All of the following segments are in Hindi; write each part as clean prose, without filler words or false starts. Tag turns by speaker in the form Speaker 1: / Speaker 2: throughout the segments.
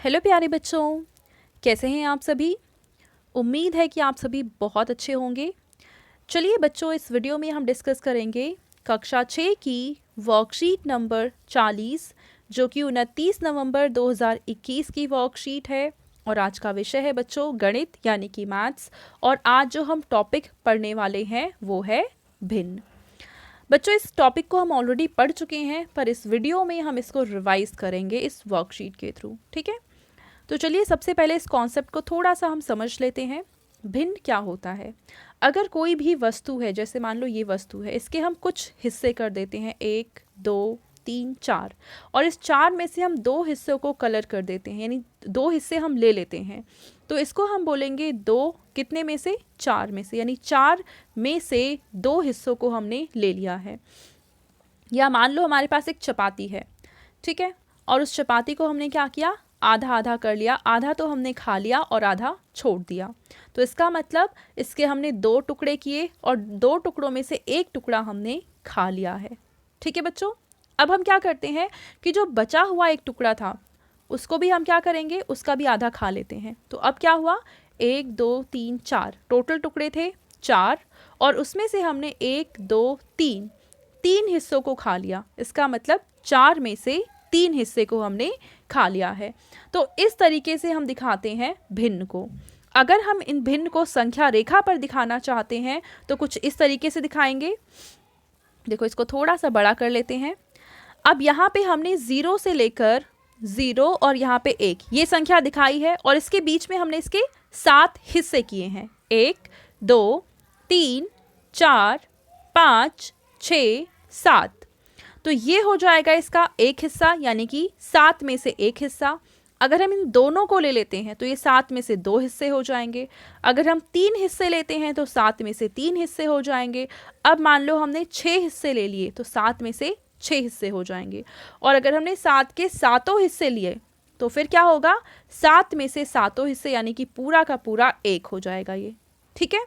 Speaker 1: हेलो प्यारे बच्चों, कैसे हैं आप सभी। उम्मीद है कि आप सभी बहुत अच्छे होंगे। चलिए बच्चों, इस वीडियो में हम डिस्कस करेंगे कक्षा 6 की वर्कशीट नंबर 40, जो कि 29 नवंबर 2021 की वर्कशीट है। और आज का विषय है बच्चों गणित यानी कि मैथ्स। और आज जो हम टॉपिक पढ़ने वाले हैं वो है भिन्न। बच्चों, इस टॉपिक को हम ऑलरेडी पढ़ चुके हैं, पर इस वीडियो में हम इसको रिवाइज करेंगे इस वर्कशीट के थ्रू। ठीक है, तो चलिए सबसे पहले इस कॉन्सेप्ट को थोड़ा सा हम समझ लेते हैं। भिन्न क्या होता है? अगर कोई भी वस्तु है, जैसे मान लो ये वस्तु है, इसके हम कुछ हिस्से कर देते हैं, 1 2 3 4, और इस 4 में से हम 2 हिस्सों को कलर कर देते हैं, यानी 2 हिस्से हम ले लेते हैं, तो इसको हम बोलेंगे 2 कितने में से? 4 में से, यानी 4 में से 2 हिस्सों को हमने ले लिया है। या मान लो हमारे पास एक चपाती है, ठीक है, और उस चपाती को हमने क्या किया? आधा आधा कर लिया। आधा तो हमने खा लिया और आधा छोड़ दिया। तो इसका मतलब इसके हमने 2 टुकड़े किए और 2 टुकड़ों में से 1 टुकड़ा हमने खा लिया है। ठीक है बच्चों, अब हम क्या करते हैं कि जो बचा हुआ 1 टुकड़ा था उसको भी हम क्या करेंगे? उसका भी आधा खा लेते हैं। तो अब क्या हुआ? 1 2 3 4 टोटल टुकड़े थे 4, और उसमें से हमने 1 2 3 हिस्सों को खा लिया। इसका मतलब 4 में से 3 हिस्से को हमने खा लिया है। तो इस तरीके से हम दिखाते हैं भिन्न को। अगर हम इन भिन्न को संख्या रेखा पर दिखाना चाहते हैं तो कुछ इस तरीके से दिखाएंगे। देखो, इसको थोड़ा सा बड़ा कर लेते हैं। अब यहाँ पे हमने 0 से लेकर 0 और यहाँ पे 1 ये संख्या दिखाई है, और इसके बीच में हमने इसके 7 हिस्से किए हैं। 1 2 3 4 5 6 7। तो ये हो जाएगा इसका एक हिस्सा, यानी कि 7 में से 1 हिस्सा। अगर हम इन दोनों को ले लेते हैं तो ये 7 में से 2 हिस्से हो जाएंगे। अगर हम 3 हिस्से लेते हैं तो 7 में से 3 हिस्से हो जाएंगे। अब मान लो हमने 6 हिस्से ले लिए तो 7 में से 6 हिस्से हो जाएंगे। और अगर हमने 7 के सातों हिस्से लिए तो फिर क्या होगा? 7 में से सातों हिस्से, यानी कि पूरा का पूरा 1 हो जाएगा ये। ठीक है,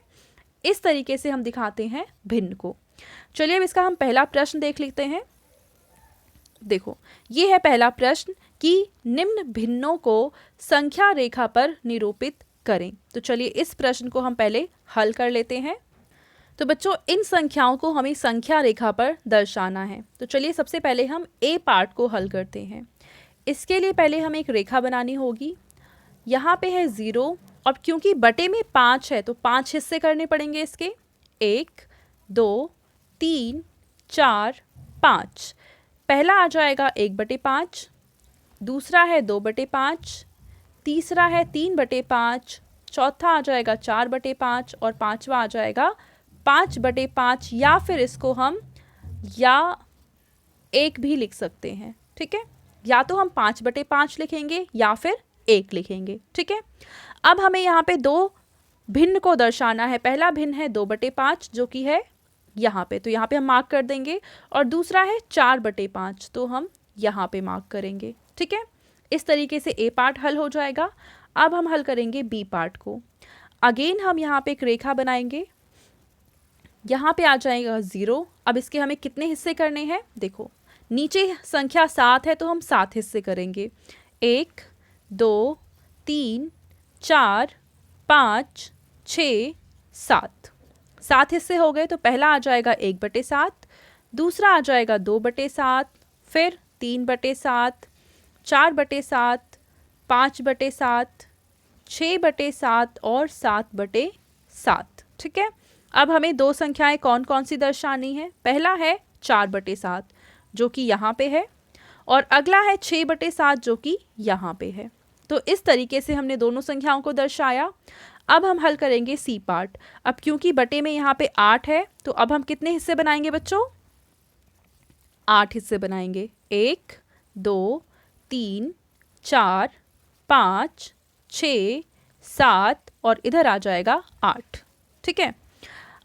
Speaker 1: इस तरीके से हम दिखाते हैं भिन्न को। चलिए अब इसका हम पहला प्रश्न देख लेते हैं। देखो, ये है पहला प्रश्न कि निम्न भिन्नों को संख्या रेखा पर निरूपित करें। तो चलिए इस प्रश्न को हम पहले हल कर लेते हैं। तो बच्चों, इन संख्याओं को हमें संख्या रेखा पर दर्शाना है। तो चलिए सबसे पहले हम ए पार्ट को हल करते हैं। इसके लिए पहले हमें एक रेखा बनानी होगी। यहाँ पे है 0, और क्योंकि बटे में 5 है तो 5 हिस्से करने पड़ेंगे इसके। 1 2 3 4 5। पहला आ जाएगा 1/5, दूसरा है 2/5, तीसरा है 3/5, चौथा आ जाएगा 4/5, और पांचवा आ जाएगा 5/5, या फिर इसको हम या 1 भी लिख सकते हैं। ठीक है, या तो हम 5/5 लिखेंगे या फिर 1 लिखेंगे। ठीक है, अब हमें यहाँ पे 2 भिन्न को दर्शाना है। पहला भिन्न है 2/5 जो कि है यहाँ पे, तो यहाँ पे हम मार्क कर देंगे, और दूसरा है 4/5 तो हम यहाँ पे मार्क करेंगे। ठीक है, इस तरीके से ए पार्ट हल हो जाएगा। अब हम हल करेंगे बी पार्ट को। अगेन हम यहाँ पे एक रेखा बनाएंगे। यहाँ पे आ जाएगा 0। अब इसके हमें कितने हिस्से करने हैं? देखो, नीचे संख्या 7 है तो हम 7 हिस्से करेंगे। 1 2 3 4 5 6 7। 7 हिस्से हो गए। तो पहला आ जाएगा 1/7, दूसरा आ जाएगा 2/7, फिर 3/7, 4/7, 5/7, 6/7 और 7/7। ठीक है, अब हमें 2 संख्याएं कौन कौन सी दर्शानी है? पहला है 4/7 जो कि यहाँ पे है, और अगला है 6/7 जो कि यहाँ पे है। तो इस तरीके से हमने दोनों संख्याओं को दर्शाया। अब हम हल करेंगे सी पार्ट। अब क्योंकि बटे में यहाँ पे 8 है तो अब हम कितने हिस्से बनाएंगे बच्चों? 8 हिस्से बनाएंगे। 1 2 3 4 5 6 7, और इधर आ जाएगा 8। ठीक है,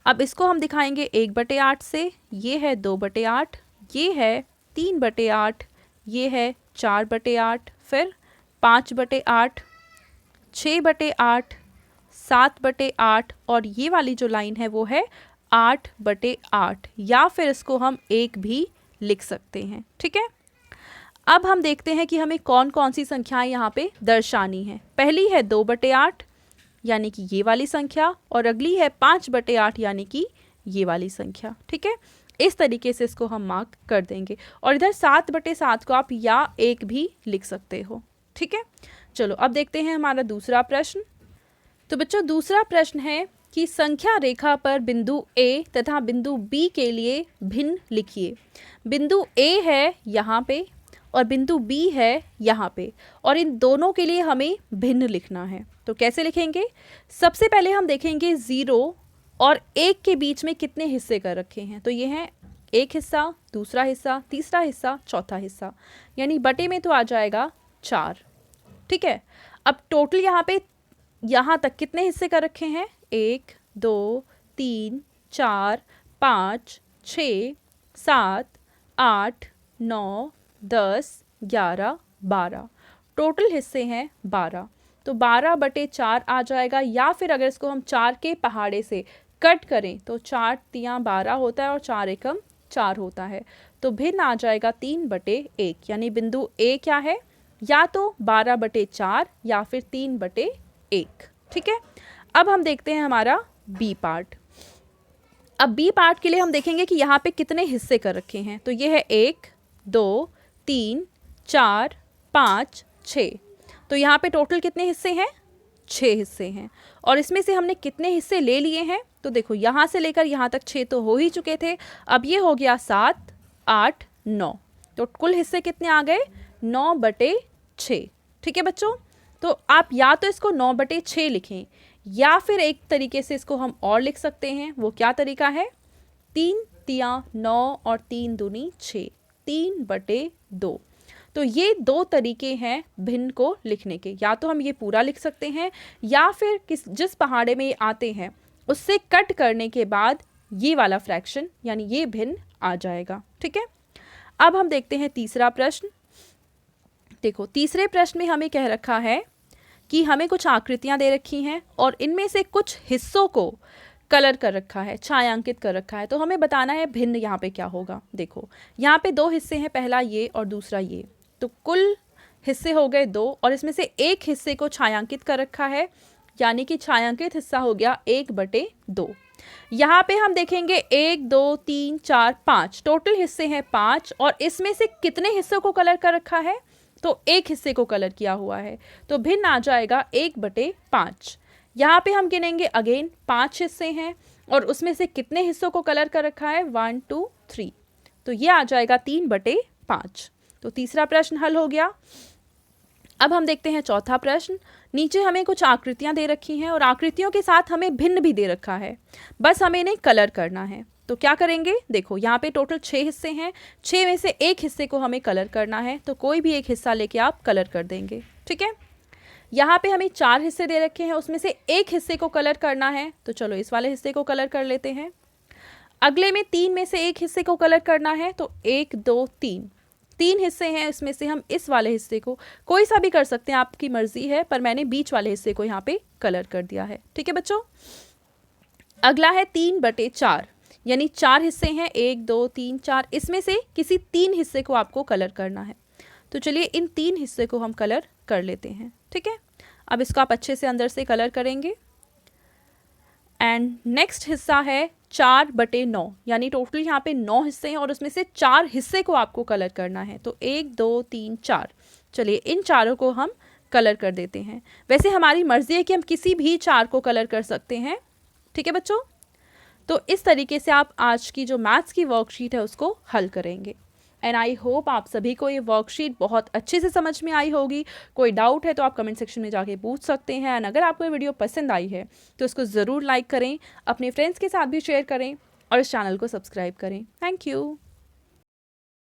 Speaker 1: अब इसको हम दिखाएंगे 1/8 से। ये है 2/8, ये है 3/8, ये है 4/8, फिर 5/8, 6/8, 7/8, और ये वाली जो लाइन है वो है 8/8, या फिर इसको हम 1 भी लिख सकते हैं। ठीक है, अब हम देखते हैं कि हमें कौन कौन सी संख्याएं यहाँ पे दर्शानी है। पहली है 2/8 यानी कि ये वाली संख्या, और अगली है 5/8 यानी कि ये वाली संख्या। ठीक है, इस तरीके से इसको हम मार्क कर देंगे। और इधर 7/7 को आप या 1 भी लिख सकते हो। ठीक है, चलो अब देखते हैं हमारा दूसरा प्रश्न। तो बच्चों दूसरा प्रश्न है कि संख्या रेखा पर बिंदु ए तथा बिंदु बी के लिए भिन्न लिखिए। बिंदु ए है यहाँ पे और बिंदु बी है यहाँ पे, और इन दोनों के लिए हमें भिन्न लिखना है। तो कैसे लिखेंगे? सबसे पहले हम देखेंगे 0 और 1 के बीच में कितने हिस्से कर रखे हैं। तो ये है एक हिस्सा, दूसरा हिस्सा, तीसरा हिस्सा, चौथा हिस्सा, यानी बटे में तो आ जाएगा 4। ठीक है, अब टोटल यहाँ पे यहाँ तक कितने हिस्से कर रखे हैं? 1 2 3 4 5 6 7 8 9 10 11 12, टोटल हिस्से हैं 12। तो 12/4 आ जाएगा, या फिर अगर इसको हम 4 के पहाड़े से कट करें तो 4 तियाँ 12 होता है और 4 एकम 4 होता है। तो भिन्न आ जाएगा 3/1, यानी बिंदु ए क्या है? या तो 12/4 या फिर 3/1। ठीक है, अब हम देखते हैं हमारा बी पार्ट। अब बी पार्ट के लिए हम देखेंगे कि यहाँ पे कितने हिस्से कर रखे हैं। तो ये है 1 2 3 4 5 6, तो यहाँ पे टोटल कितने हिस्से हैं? 6 हिस्से हैं। और इसमें से हमने कितने हिस्से ले लिए हैं? तो देखो यहाँ से लेकर यहाँ तक 6 तो हो ही चुके थे, अब ये हो गया 7 8 9, तो कुल हिस्से कितने आ गए? 9/6। ठीक है बच्चों, तो आप या तो इसको 9/6 लिखें, या फिर एक तरीके से इसको हम और लिख सकते हैं। वो क्या तरीका है? 3 तियाँ 9 और 3 दूनी 6, 3/2। तो ये 2 तरीके हैं भिन्न को लिखने के। या तो हम ये पूरा लिख सकते हैं, या फिर जिस पहाड़े में ये आते हैं उससे कट करने के बाद ये वाला फ्रैक्शन यानी ये भिन्न आ जाएगा। ठीक है, अब हम देखते हैं तीसरा प्रश्न। देखो तीसरे प्रश्न में हमें कह रखा है कि हमें कुछ आकृतियां दे रखी हैं और इनमें से कुछ हिस्सों को कलर कर रखा है, छायांकित कर रखा है। तो हमें बताना है भिन्न यहाँ पे क्या होगा। देखो यहाँ पे 2 हिस्से हैं, पहला ये और दूसरा ये, तो कुल हिस्से हो गए 2, और इसमें से एक हिस्से को छायांकित कर रखा है, यानी कि छायांकित हिस्सा हो गया 1/2। यहाँ पे हम देखेंगे 1 2 3 4 5, टोटल हिस्से हैं 5, और इसमें से कितने हिस्सों को कलर कर रखा है? तो एक हिस्से को कलर किया हुआ है, तो भिन्न आ जाएगा 1/5। यहाँ पे हम गिनेंगे अगेन 5 हिस्से हैं, और उसमें से कितने हिस्सों को कलर कर रखा है? 1 2 3, तो ये आ जाएगा 3/5। तो तीसरा प्रश्न हल हो गया। अब हम देखते हैं चौथा प्रश्न। नीचे हमें कुछ आकृतियां दे रखी हैं और आकृतियों के साथ हमें भिन्न भी दे रखा है, बस हमें इन्हें कलर करना है। तो क्या करेंगे? देखो यहाँ पे टोटल 6 हिस्से हैं, 6 में से एक हिस्से को हमें कलर करना है, तो कोई भी एक हिस्सा लेके आप कलर कर देंगे। ठीक है, यहाँ पे हमें 4 हिस्से दे रखे हैं, उसमें से एक हिस्से को कलर करना है, तो चलो इस वाले हिस्से को कलर कर लेते हैं। अगले में 3 में से एक हिस्से को कलर करना है, तो 1 2 3 हिस्से हैं, इसमें से हम इस वाले हिस्से को, कोई सा भी कर सकते हैं, आपकी मर्जी है, पर मैंने बीच वाले हिस्से को यहाँ पे कलर कर दिया है। ठीक है बच्चों, अगला है 3/4, यानी 4 हिस्से हैं, 1 2 3 4, इसमें से किसी 3 हिस्से को आपको कलर करना है। तो चलिए इन 3 हिस्से को हम कलर कर लेते हैं। ठीक है, अब इसको आप अच्छे से अंदर से कलर करेंगे। एंड नेक्स्ट हिस्सा है 4/9, यानी टोटल यहाँ पे 9 हिस्से हैं और उसमें से 4 हिस्से को आपको कलर करना है। तो 1 2 3 4, चलिए इन चारों को हम कलर कर देते हैं। वैसे हमारी मर्जी है कि हम किसी भी 4 को कलर कर सकते हैं। ठीक है बच्चों, तो इस तरीके से आप आज की जो मैथ्स की वर्कशीट है उसको हल करेंगे। एंड आई होप आप सभी को ये वर्कशीट बहुत अच्छे से समझ में आई होगी। कोई डाउट है तो आप कमेंट सेक्शन में जाके पूछ सकते हैं। एंड अगर आपको ये वीडियो पसंद आई है तो इसको ज़रूर लाइक करें, अपने फ्रेंड्स के साथ भी शेयर करें और इस चैनल को सब्सक्राइब करें। Thank you.